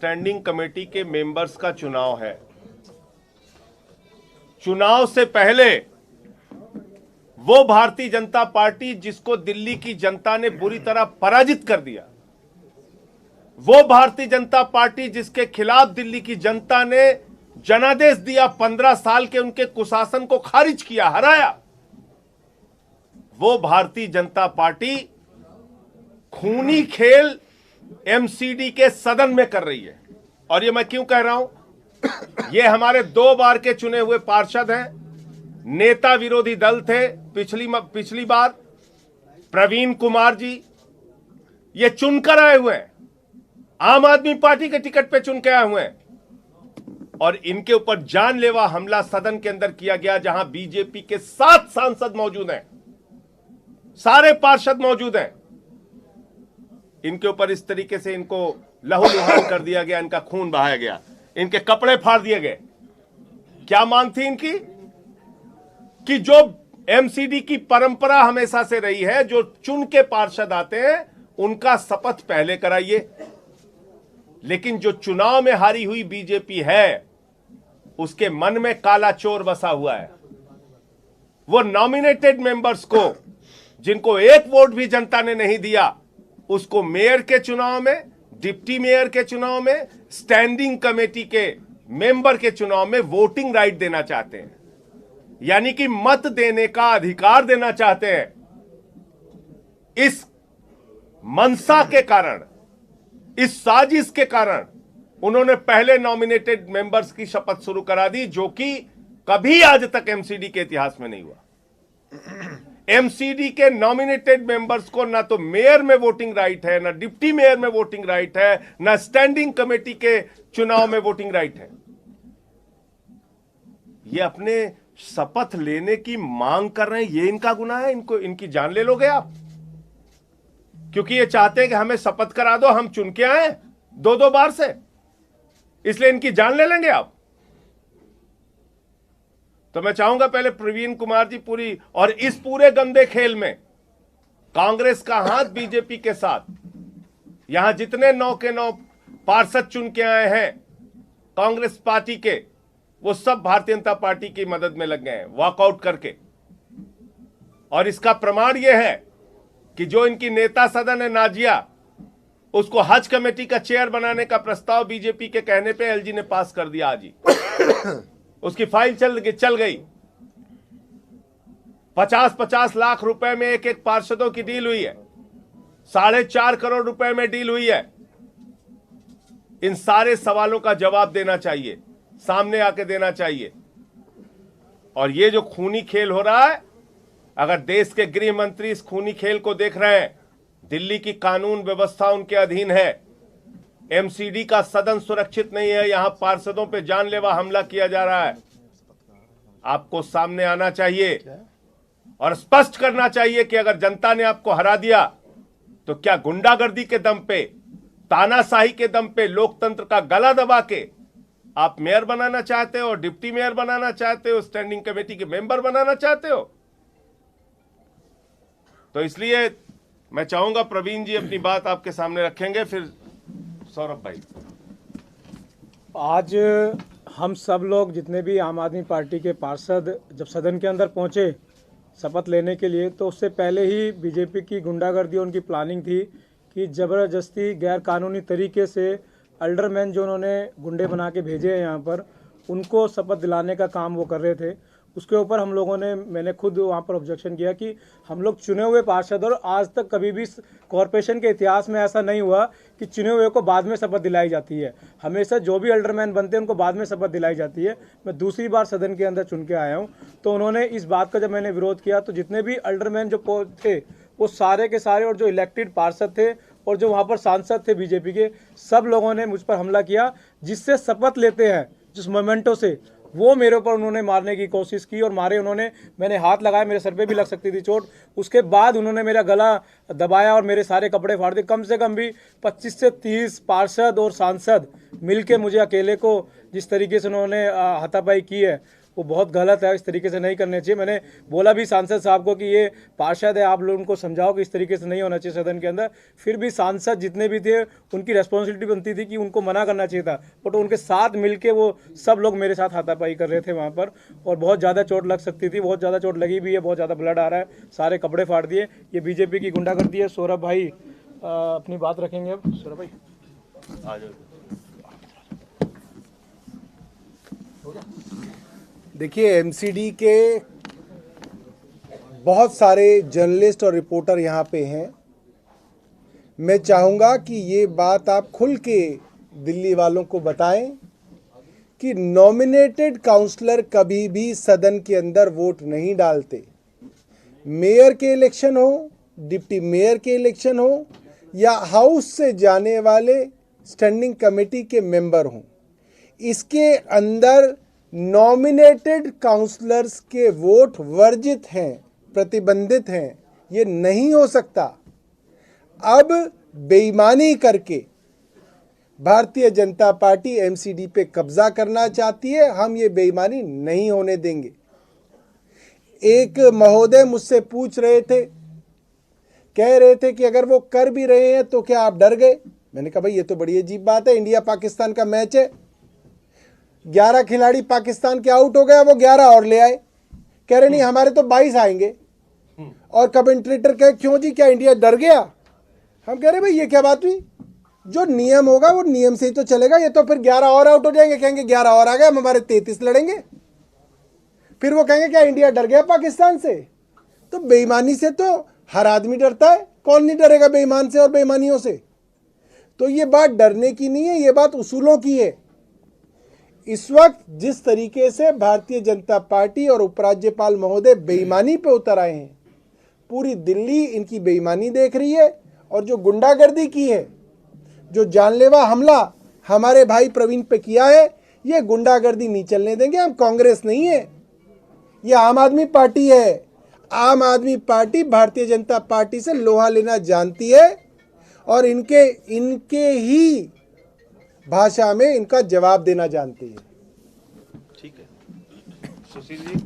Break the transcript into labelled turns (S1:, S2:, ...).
S1: Standing committee के members का चुनाव है। चुनाव से पहले वो भारतीय जनता पार्टी जिसको दिल्ली की जनता ने बुरी तरह पराजित कर दिया, वो भारतीय जनता पार्टी जिसके खिलाफ दिल्ली की जनता ने जनादेश दिया, 15 साल के उनके कुशासन को खारिज किया, हराया, वो भारतीय जनता पार्टी खूनी खेल एमसीडी के सदन में कर रही है। और ये मैं क्यों कह रहा हूं? ये हमारे 2 बार के चुने हुए पार्षद हैं, नेता विरोधी दल थे पिछली बार, प्रवीण कुमार जी, ये चुनकर आए हुए हैं, आम आदमी पार्टी के टिकट पे चुन के आए हुए हैं, और इनके ऊपर जानलेवा हमला सदन के अंदर किया गया, जहां बीजेपी के 7 सांसद मौजूद हैं, सारे पार्षद मौजूद हैं। इनके ऊपर इस तरीके से इनको लहूलुहान कर दिया गया, इनका खून बहाया गया, इनके कपड़े फाड़ दिए गए। क्या मांग थी इनकी? कि जो एमसीडी की परंपरा हमेशा से रही है, जो चुन के पार्षद आते हैं उनका शपथ पहले कराइए। लेकिन जो चुनाव में हारी हुई बीजेपी है, उसके मन में काला चोर बसा हुआ है। वो नॉमिनेटेड मेंबर्स को, जिनको 1 वोट भी जनता ने नहीं दिया, उसको मेयर के चुनाव में, डिप्टी मेयर के चुनाव में, स्टैंडिंग कमेटी के मेंबर के चुनाव में वोटिंग राइट देना चाहते हैं, यानी कि मत देने का अधिकार देना चाहते हैं। इस मंशा के कारण, इस साजिश के कारण उन्होंने पहले नॉमिनेटेड मेंबर्स की शपथ शुरू करा दी, जो कि कभी आज तक एमसीडी के इतिहास में नहीं हुआ। एमसीडी के नॉमिनेटेड मेंबर्स को ना तो मेयर में वोटिंग राइट है, ना डिप्टी मेयर में वोटिंग राइट है, ना स्टैंडिंग कमेटी के चुनाव में वोटिंग राइट है। ये अपने शपथ लेने की मांग कर रहे हैं, ये इनका गुनाह है? इनको, इनकी जान ले लोगे आप? क्योंकि ये चाहते हैं कि हमें शपथ करा दो, हम चुन के आए 2-2 बार से, इसलिए इनकी जान ले लेंगे आप। तो मैं चाहूंगा पहले प्रवीण कुमार जी पूरी, और इस पूरे गंदे खेल में कांग्रेस का हाथ बीजेपी के साथ, यहां जितने 9 के 9 पार्षद चुन के आए हैं कांग्रेस पार्टी के, वो सब भारतीय जनता पार्टी की मदद में लग गए हैं वॉकआउट करके। और इसका प्रमाण यह है कि जो इनकी नेता सदन है नाजिया, उसको हज कमेटी का चेयर बनाने का प्रस्ताव बीजेपी के कहने पे एलजी ने पास कर दिया आज ही। उसकी फाइल चल गई। 50-50 लाख रुपए में एक पार्षदों की डील हुई है, 4.5 करोड़ रुपए में डील हुई है। इन सारे सवालों का जवाब देना चाहिए, सामने आके देना चाहिए। और ये जो खूनी खेल हो रहा है, अगर देश के गृह मंत्री इस खूनी खेल को देख रहे हैं, दिल्ली की कानून व्यवस्था उनके अधीन है, एमसीडी का सदन सुरक्षित नहीं है, यहां पार्षदों पे जानलेवा हमला किया जा रहा है, आपको सामने आना चाहिए और स्पष्ट करना चाहिए कि अगर जनता ने आपको हरा दिया तो क्या गुंडागर्दी के दम पे, तानाशाही के दम पे, लोकतंत्र का गला दबा के आप मेयर बनाना चाहते हो, डिप्टी मेयर बनाना चाहते हो, स्टैंडिंग कमेटी के मेंबर बनाना चाहते हो? तो इसलिए मैं चाहूंगा प्रवीण जी अपनी बात आपके सामने रखेंगे, फिर सौरभ भाई।
S2: आज हम सब लोग जितने भी आम आदमी पार्टी के पार्षद जब सदन के अंदर पहुंचे शपथ लेने के लिए, तो उससे पहले ही बीजेपी की गुंडागर्दी और उनकी प्लानिंग थी कि ज़बरदस्ती गैर कानूनी तरीके से अल्डरमैन जो उन्होंने गुंडे बना के भेजे हैं यहाँ पर, उनको शपथ दिलाने का काम वो कर रहे थे। उसके ऊपर हम लोगों ने, मैंने खुद वहाँ पर ऑब्जेक्शन किया कि हम लोग चुने हुए पार्षद, और आज तक कभी भी कॉरपोरेशन के इतिहास में ऐसा नहीं हुआ कि चुने हुए को बाद में शपथ दिलाई जाती है। हमेशा जो भी अल्डरमैन बनते हैं उनको बाद में शपथ दिलाई जाती है। मैं दूसरी बार सदन के अंदर चुन के आया हूँ, तो उन्होंने इस बात का जब मैंने विरोध किया, तो जितने भी अल्डरमैन जो थे वो सारे के सारे, और जो इलेक्टेड पार्षद थे और जो वहाँ पर सांसद थे बीजेपी के, सब लोगों ने मुझ पर हमला किया। जिससे शपथ लेते हैं, जिस मोमेंटो से, वो मेरे ऊपर उन्होंने मारने की कोशिश की और मारे उन्होंने। मैंने हाथ लगाया, मेरे सर पे भी लग सकती थी चोट। उसके बाद उन्होंने मेरा गला दबाया और मेरे सारे कपड़े फाड़ दिए। कम से कम भी 25 से 30 पार्षद और सांसद मिलके मुझे अकेले को जिस तरीके से उन्होंने हाथापाई की है, वो बहुत गलत है, इस तरीके से नहीं करने चाहिए। मैंने बोला भी सांसद साहब को कि ये पार्षद है, आप लोग उनको समझाओ कि इस तरीके से नहीं होना चाहिए सदन के अंदर। फिर भी सांसद जितने भी थे उनकी रेस्पॉन्सिबिलिटी बनती थी कि उनको मना करना चाहिए था, बट उनके साथ मिलके वो सब लोग मेरे साथ हाथापाई कर रहे थे वहाँ पर, और बहुत ज़्यादा चोट लग सकती थी, बहुत ज़्यादा चोट लगी भी है, बहुत ज़्यादा ब्लड आ रहा है, सारे कपड़े फाड़ दिए। ये बीजेपी की गुंडागर्दी है। सौरभ भाई अपनी बात रखेंगे अब। सौरभ भाई
S1: आ जाओ।
S3: देखिए, एमसीडी के बहुत सारे जर्नलिस्ट और रिपोर्टर यहाँ पे हैं। मैं चाहूँगा कि ये बात आप खुल के दिल्ली वालों को बताएं कि नॉमिनेटेड काउंसलर कभी भी सदन के अंदर वोट नहीं डालते। मेयर के इलेक्शन हो, डिप्टी मेयर के इलेक्शन हो, या हाउस से जाने वाले स्टैंडिंग कमेटी के मेंबर हों, इसके अंदर नॉमिनेटेड काउंसलर्स के वोट वर्जित हैं, प्रतिबंधित हैं। ये नहीं हो सकता। अब बेईमानी करके भारतीय जनता पार्टी एमसीडी पे कब्जा करना चाहती है। हम ये बेईमानी नहीं होने देंगे। एक महोदय मुझसे पूछ रहे थे, कह रहे थे कि अगर वो कर भी रहे हैं तो क्या आप डर गए? मैंने कहा भाई ये तो बड़ी अजीब बात है। इंडिया पाकिस्तान का मैच है, 11 खिलाड़ी पाकिस्तान के आउट हो गए, वो 11 और ले आए। कह रहे नहीं हमारे तो 22 आएंगे। और कमेंटेटर कहे क्यों जी, क्या इंडिया डर गया? हम कह रहे भाई ये क्या बात हुई? जो नियम होगा वो नियम से ही तो चलेगा। ये तो फिर 11 और आउट हो जाएंगे, कहेंगे 11 और आ गए, हम हमारे 33 लड़ेंगे। फिर वो कहेंगे क्या इंडिया डर गया पाकिस्तान से? तो बेईमानी से तो हर आदमी डरता है, कौन नहीं डरेगा बेईमान से और बेईमानियों से? तो ये बात डरने की नहीं है, ये बात उसूलों की है। इस वक्त जिस तरीके से भारतीय जनता पार्टी और उपराज्यपाल महोदय बेईमानी पे उतर आए हैं, पूरी दिल्ली इनकी बेईमानी देख रही है। और जो गुंडागर्दी की है, जो जानलेवा हमला हमारे भाई प्रवीण पे किया है, ये गुंडागर्दी नहीं चलने देंगे। हम कांग्रेस नहीं है, ये आम आदमी पार्टी है। आम आदमी पार्टी भारतीय जनता पार्टी से लोहा लेना जानती है और इनके ही भाषा में इनका जवाब देना जानती है।
S1: ठीक है सुशील जी।